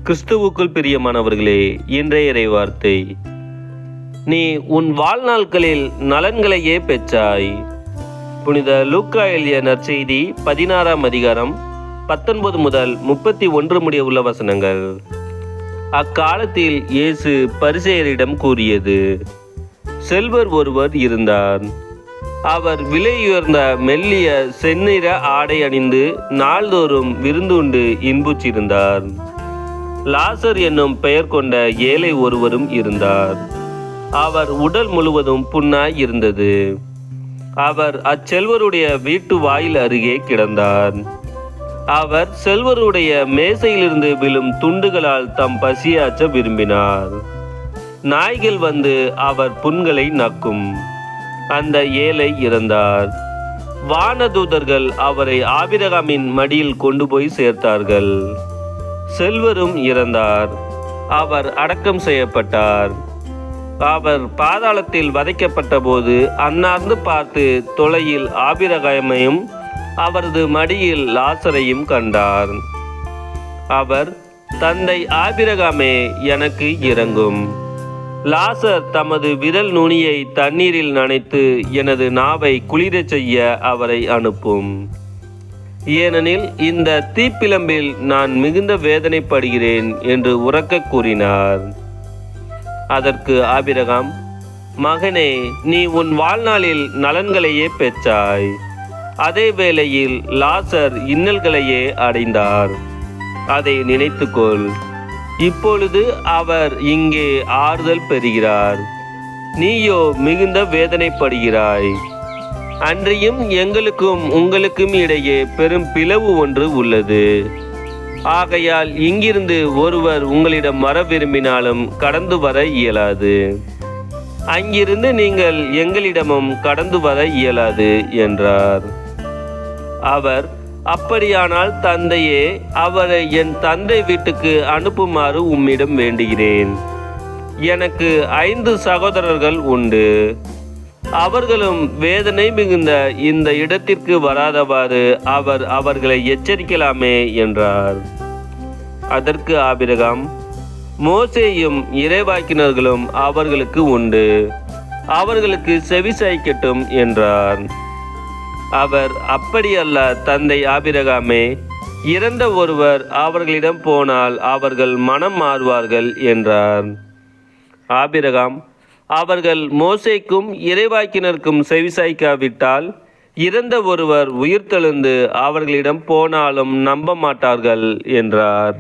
கிறிஸ்துவுக்குள் பிரியமானவர்களே, இன்றைய இறைவார்த்தை. நீ உன் வாழ்நாட்களில் நலன்களையே பெற்றாய். புனித லூக்கா எழுதிய நற்செய்தி 16ஆம் அதிகாரம் 19 முதல் 31 முடிய உள்ள வசனங்கள். அக்காலத்தில் இயேசு பரிசேயரிடம் கூறியது: செல்வர் ஒருவர் இருந்தார். அவர் விலையுயர்ந்த மெல்லிய செந்நிற ஆடை அணிந்து நாள்தோறும் விருந்துண்டு இன்புற்றிருந்தார். லாசர் என்னும் பெயர் கொண்ட ஏழை ஒருவரும் இருந்தார். அவர் உடல் முழுவதும் புண்ணாய் இருந்தது. அவர் அச்செல்வருடைய வீட்டு வாயில் அருகே கிடந்தார். அவர் செல்வருடைய மேசையிலிருந்து விழும் துண்டுகளால் தம் பசியாற்ற விரும்பினார். நாய்கள் வந்து அவர் புண்களை நக்கும். அந்த ஏழை இறந்தார். வானதூதர்கள் அவரை ஆபிரகாமின் மடியில் கொண்டு போய் சேர்த்தார்கள். செல்வரும் இறந்தார். அவர் அடக்கம் செய்யப்பட்டார். அவர் பாதாளத்தில் வதைக்கப்பட்ட போது அன்னார்ந்து பார்த்து தொலையில் ஆபிரகாமையும் அவரது மடியில் லாசரையும் கண்டார். அவர், தந்தை ஆபிரகாமே, எனக்கு இரங்கும். லாசர் தமது விரல் நுனியை தண்ணீரில் நனைத்து எனது நாவை குளிரச் செய்ய அவரை அனுப்பும். ஏனெனில் இந்த தீப்பிழம்பில் நான் மிகுந்த வேதனைப்படுகிறேன் என்று உரக்க கூறினார். அதற்கு ஆபிரகாம், மகனே, நீ உன் வாழ்நாளில் நலன்களையே பெற்றாய். அதே வேளையில் லாசர் இன்னல்களையே அடைந்தார். அதை நினைத்துக்கொள். இப்பொழுது அவர் இங்கே ஆறுதல் பெறுகிறார். நீயோ மிகுந்த வேதனைப்படுகிறாய். அன்றியும் எங்களுக்கும் உங்களுக்கும் இடையே பெரும் பிளவு ஒன்று உள்ளது. ஆகையால் இங்கிருந்து ஒருவர் உங்களிடம் வர விரும்பினாலும் கடந்து வர இயலாது. அங்கிருந்து நீங்கள் எங்களிடமும் கடந்து வர இயலாது என்றார். அவர், அப்படியானால் தந்தையே, அவரை என் தந்தை வீட்டுக்கு அனுப்புமாறு உம்மிடம் வேண்டுகிறேன். எனக்கு 5 சகோதரர்கள் உண்டு. அவர்களும் வேதனை மிகுந்த இந்த இடத்திற்கு வராதவாறு அவர் அவர்களை எச்சரிக்கலாமே என்றார். அதற்கு ஆபிரகாம், மோசேயும் இறைவாக்கினர்களும் அவர்களுக்கு உண்டு. அவர்களுக்கு செவிசாய்க்கட்டும் என்றார். அவர், அப்படியல்ல தந்தை ஆபிரகாமே, இறந்த ஒருவர் அவர்களிடம் போனால் அவர்கள் மனம் மாறுவார்கள் என்றார். ஆபிரகாம், அவர்கள் மோசேக்கும் இறைவாக்கினருக்கும் செவிசாய்க்காவிட்டால் இறந்த ஒருவர் உயிர்த்தெழுந்து அவர்களிடம் போனாலும் நம்ப மாட்டார்கள் என்றார்.